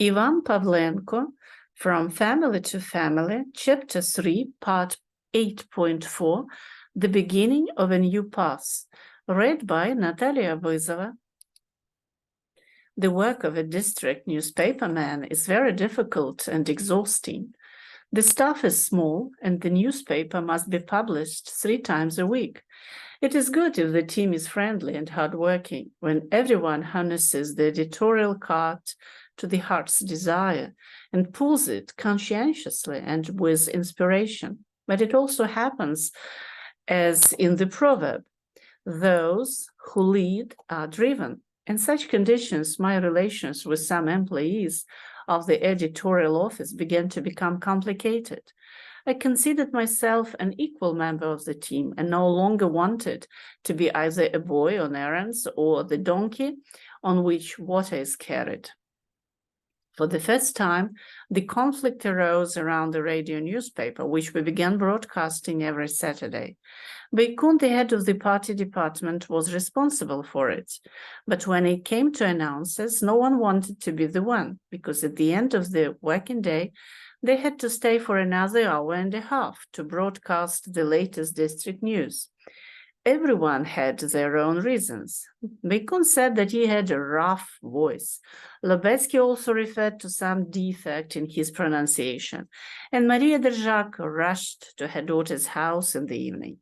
Ivan Pavlenko, From Family to Family, Chapter 3, Part 8.4, The Beginning of a New Path, read by Natalia Vizova. The work of a district newspaperman is very difficult and exhausting. The staff is small, and the newspaper must be published 3 times a week. It is good if the team is friendly and hardworking, when everyone harnesses the editorial cart to the heart's desire and pulls it conscientiously and with inspiration. But it also happens, as in the proverb, those who lead are driven. In such conditions, my relations with some employees of the editorial office began to become complicated. I considered myself an equal member of the team and no longer wanted to be either a boy on errands or the donkey on which water is carried. For the first time, the conflict arose around the radio newspaper, which we began broadcasting every Saturday. Baykun, the head of the party department, was responsible for it. But when it came to announcers, no one wanted to be the one, because at the end of the working day, they had to stay for another hour and a half to broadcast the latest district news. Everyone had their own reasons. Baykun said that he had a rough voice. Lobetsky also referred to some defect in his pronunciation, and Maria Derzak rushed to her daughter's house in the evening.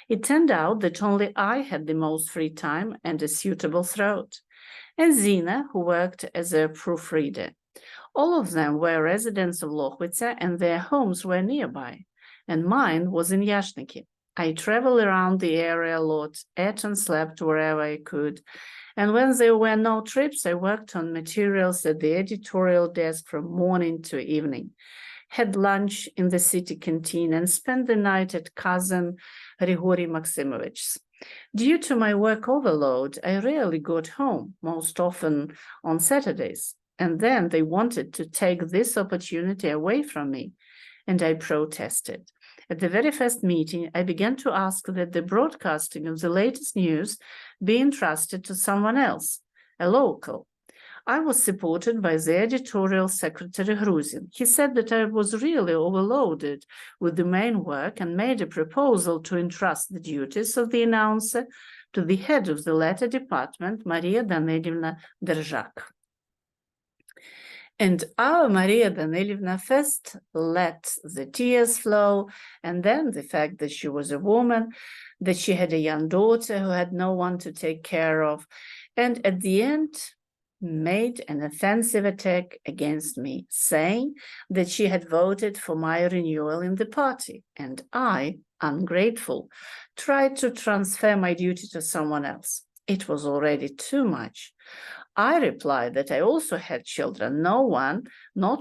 It turned out that only I had the most free time and a suitable throat, and Zina, who worked as a proofreader. All of them were residents of Lochwitza, and their homes were nearby, and mine was in Yashniki. I traveled around the area a lot, ate and slept wherever I could, and when there were no trips, I worked on materials at the editorial desk from morning to evening, had lunch in the city canteen, and spent the night at cousin Grigory Maximovich's. Due to my work overload, I rarely got home, most often on Saturdays, and then they wanted to take this opportunity away from me, and I protested. At the very first meeting, I began to ask that the broadcasting of the latest news be entrusted to someone else, a local. I was supported by the editorial secretary Gruzin. He said that I was really overloaded with the main work and made a proposal to entrust the duties of the announcer to the head of the letter department, Maria Danilevna Derzak. And our Maria Danilevna first let the tears flow, and then the fact that she was a woman, that she had a young daughter who had no one to take care of, and at the end made an offensive attack against me, saying that she had voted for my renewal in the party, and I, ungrateful, tried to transfer my duty to someone else. It was already too much. I replied that I also had children, not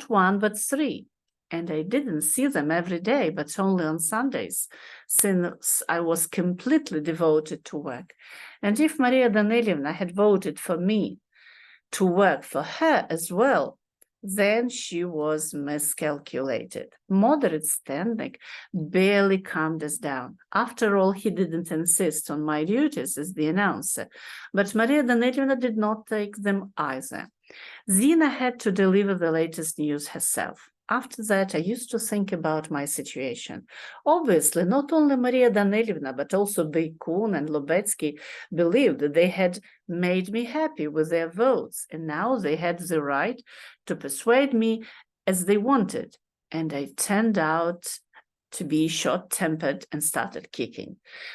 one, but 3. And I didn't see them every day, but only on Sundays, since I was completely devoted to work. And if Maria Danilevna had voted for me to work for her as well, then she was miscalculated. Moderate Stendnik barely calmed us down. After all, he didn't insist on my duties as the announcer, but Maria Danilevna did not take them either. Zina had to deliver the latest news herself. After that, I used to think about my situation. Obviously, not only Maria Danilevna, but also Baykun and Lobetsky believed that they had made me happy with their votes, and now they had the right to persuade me as they wanted. And I turned out to be short-tempered and started kicking.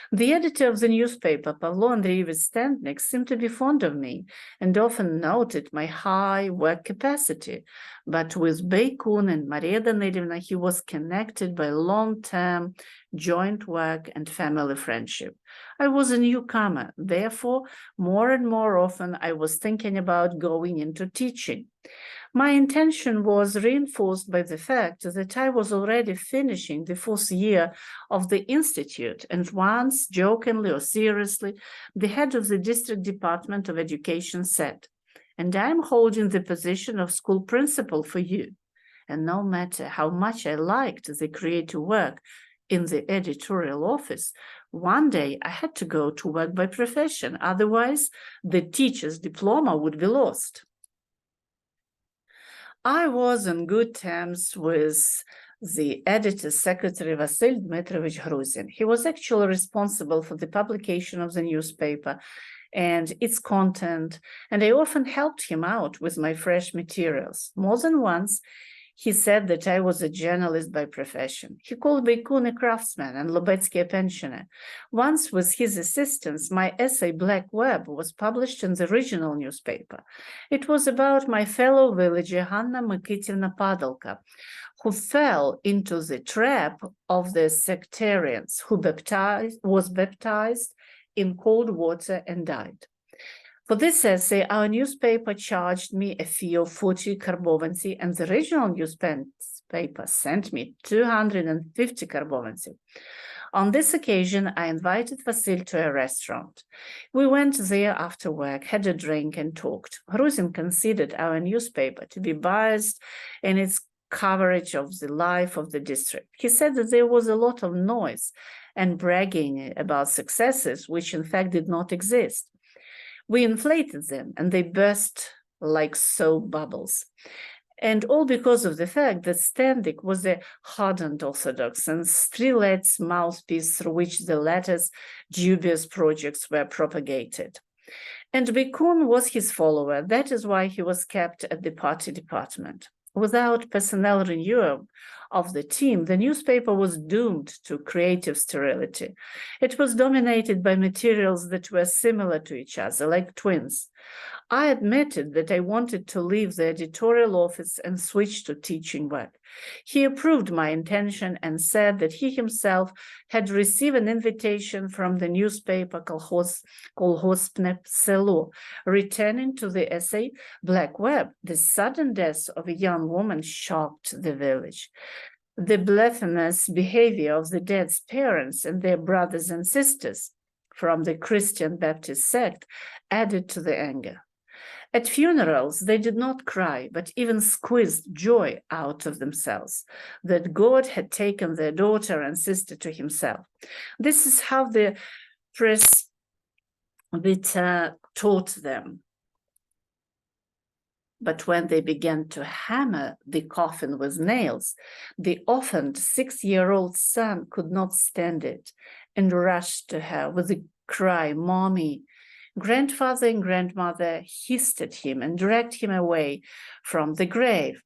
The editor of the newspaper, Pavlo Andreevich Stendnik, seemed to be fond of me and often noted my high work capacity. But with Baykun and Maria Danilevna, he was connected by long-term joint work and family friendship. I was a newcomer, therefore, more and more often I was thinking about going into teaching. My intention was reinforced by the fact that I was already finishing the 4th year of the institute, and once, jokingly or seriously, the head of the district department of education said, "And I am holding the position of school principal for you." And no matter how much I liked the creative work in the editorial office, one day I had to go to work by profession, otherwise the teacher's diploma would be lost. I was on good terms with the editor's secretary, Vasil Dmitrovich Gruzin. He was actually responsible for the publication of the newspaper and its content, and I often helped him out with my fresh materials. More than once, he said that I was a journalist by profession. He called Baikun a craftsman and Lobetsky a pensioner. Once, with his assistance, my essay Black Web was published in the regional newspaper. It was about my fellow villager Hanna Mikitivna Padalka, who fell into the trap of the sectarians, who was baptized in cold water and died. For this essay, our newspaper charged me a fee of 40 karbovancy, and the regional newspaper sent me 250 karbovancy. On this occasion, I invited Vasil to a restaurant. We went there after work, had a drink, and talked. Gruzin considered our newspaper to be biased in its coverage of the life of the district. He said that there was a lot of noise and bragging about successes, which in fact did not exist. We inflated them, and they burst like soap bubbles. And all because of the fact that Standig was a hardened Orthodox and Strilet's mouthpiece through which the latter's dubious projects were propagated. And Baikun was his follower. That is why he was kept at the party department. Without personnel renewal of the team, the newspaper was doomed to creative sterility. It was dominated by materials that were similar to each other, like twins. I admitted that I wanted to leave the editorial office and switch to teaching work. He approved my intention and said that he himself had received an invitation from the newspaper Kolhospne Selo, returning to the essay Black Web. The sudden death of a young woman shocked the village. The blasphemous behavior of the dead's parents and their brothers and sisters from the Christian Baptist sect added to the anger. At funerals, they did not cry, but even squeezed joy out of themselves, that God had taken their daughter and sister to himself. This is how the presbyter taught them. But when they began to hammer the coffin with nails, the orphaned 6-year-old son could not stand it and rushed to her with a cry, "Mommy!" Grandfather and grandmother hissed at him and dragged him away from the grave.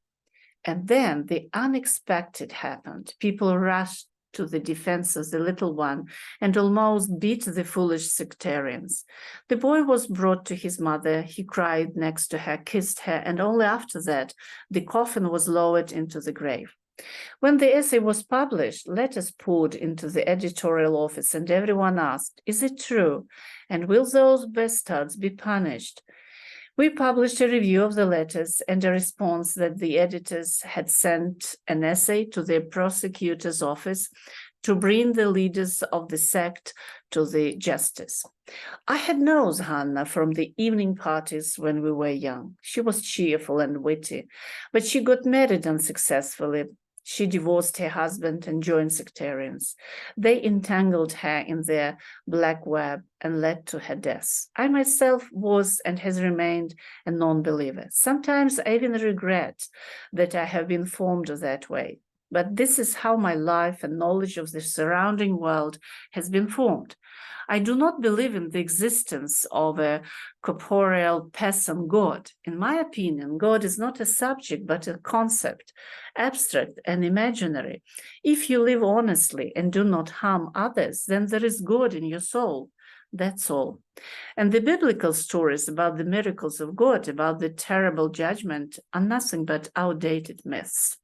And then the unexpected happened. People rushed to the defense of the little one and almost beat the foolish sectarians. The boy was brought to his mother. He cried next to her, kissed her, and only after that the coffin was lowered into the grave. When the essay was published, letters poured into the editorial office, and everyone asked, "Is it true? And will those bastards be punished?" We published a review of the letters and a response that the editors had sent an essay to the prosecutor's office to bring the leaders of the sect to the justice. I had known Hanna from the evening parties when we were young. She was cheerful and witty, but she got married unsuccessfully. She divorced her husband and joined sectarians. They entangled her in their black web and led to her death. I myself was and has remained a non-believer. Sometimes I even regret that I have been formed that way. But this is how my life and knowledge of the surrounding world has been formed. I do not believe in the existence of a corporeal person God. In my opinion, God is not a subject, but a concept, abstract and imaginary. If you live honestly and do not harm others, then there is God in your soul. That's all. And the biblical stories about the miracles of God, about the terrible judgment, are nothing but outdated myths.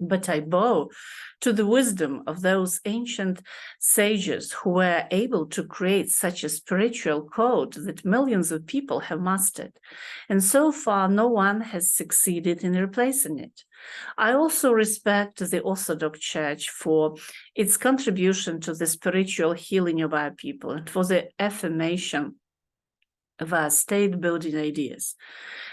But I bow to the wisdom of those ancient sages who were able to create such a spiritual code that millions of people have mastered. And so far, no one has succeeded in replacing it. I also respect the Orthodox Church for its contribution to the spiritual healing of our people and for the affirmation of our state-building ideas.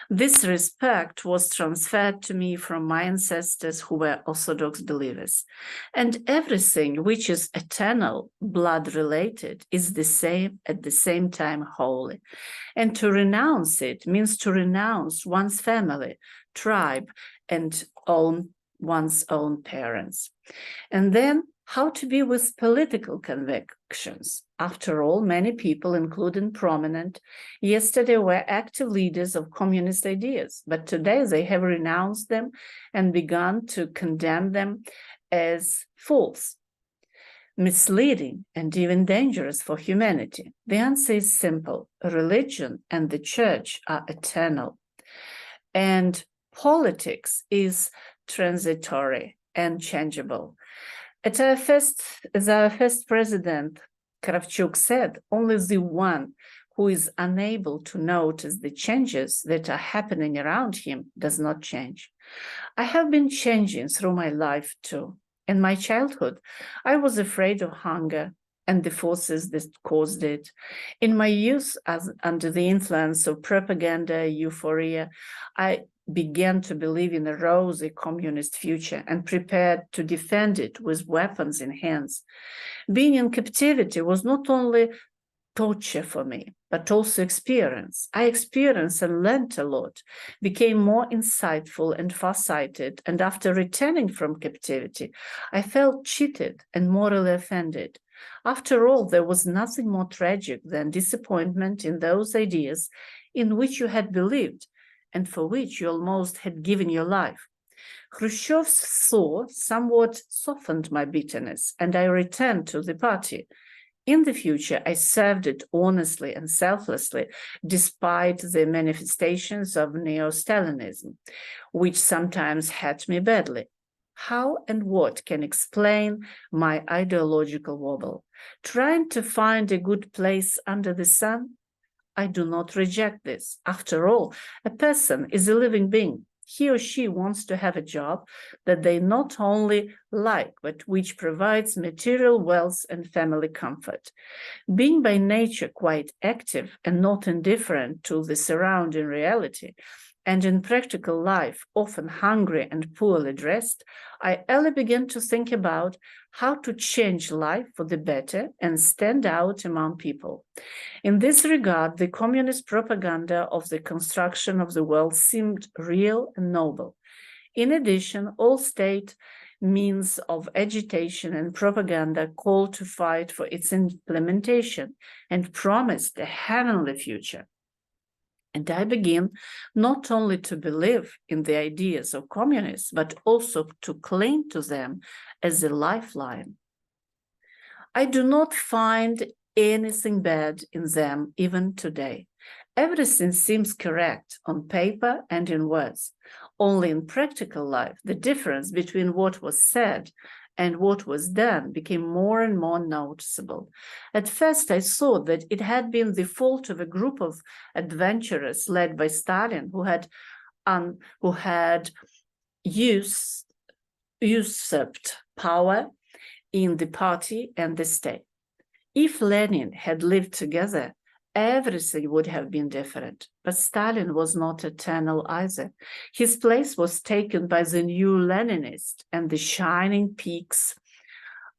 This respect was transferred to me from my ancestors who were Orthodox believers. And everything which is eternal, blood-related, is the same at the same time holy. And to renounce it means to renounce one's family, tribe and one's own parents. And then how to be with political convictions. After all, many people, including prominent, yesterday were active leaders of communist ideas, but today they have renounced them and begun to condemn them as false, misleading, and even dangerous for humanity. The answer is simple. Religion and the church are eternal, and politics is transitory and changeable. As our first president, Kravchuk, said, only the one who is unable to notice the changes that are happening around him does not change. I have been changing through my life too. In my childhood, I was afraid of hunger and the forces that caused it. In my youth, under the influence of propaganda, euphoria, I began to believe in a rosy communist future and prepared to defend it with weapons in hands. Being in captivity was not only torture for me, but also experience. I experienced and learned a lot, became more insightful and farsighted, and after returning from captivity, I felt cheated and morally offended. After all, there was nothing more tragic than disappointment in those ideas in which you had believed and for which you almost had given your life. Khrushchev's thaw somewhat softened my bitterness, and I returned to the party. In the future, I served it honestly and selflessly, despite the manifestations of neo-Stalinism, which sometimes hurt me badly. How and what can explain my ideological wobble? Trying to find a good place under the sun? I do not reject this. After all, a person is a living being. He or she wants to have a job that they not only like, but which provides material wealth and family comfort. Being by nature quite active and not indifferent to the surrounding reality, and in practical life often hungry and poorly dressed, I early began to think about how to change life for the better and stand out among people. In this regard, the communist propaganda of the construction of the world seemed real and noble. In addition, all state means of agitation and propaganda called to fight for its implementation and promised a heavenly future. And I begin not only to believe in the ideas of communists, but also to cling to them as a lifeline. I do not find anything bad in them even today. Everything seems correct on paper and in words. Only in practical life, the difference between what was said and what was done became more and more noticeable. At first, I thought that it had been the fault of a group of adventurers led by Stalin who had usurped power in the party and the state. If Lenin had lived together, everything would have been different. But Stalin was not eternal either. His place was taken by the new Leninists, and the shining peaks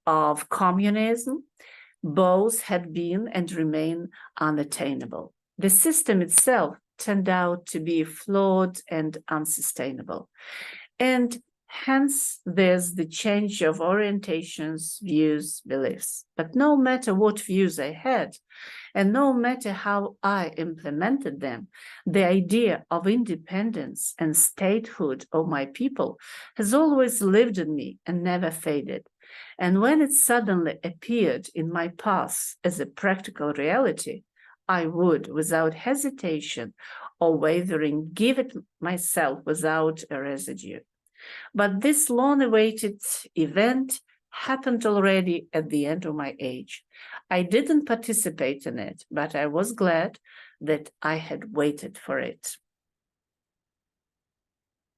of communism both had been and remain unattainable. The system itself turned out to be flawed and unsustainable. And hence, there's the change of orientations, views, beliefs. But no matter what views I had, and no matter how I implemented them, the idea of independence and statehood of my people has always lived in me and never faded. And when it suddenly appeared in my path as a practical reality, I would, without hesitation or wavering, give it myself without a residue. But this long-awaited event happened already at the end of my age. I didn't participate in it, but I was glad that I had waited for it.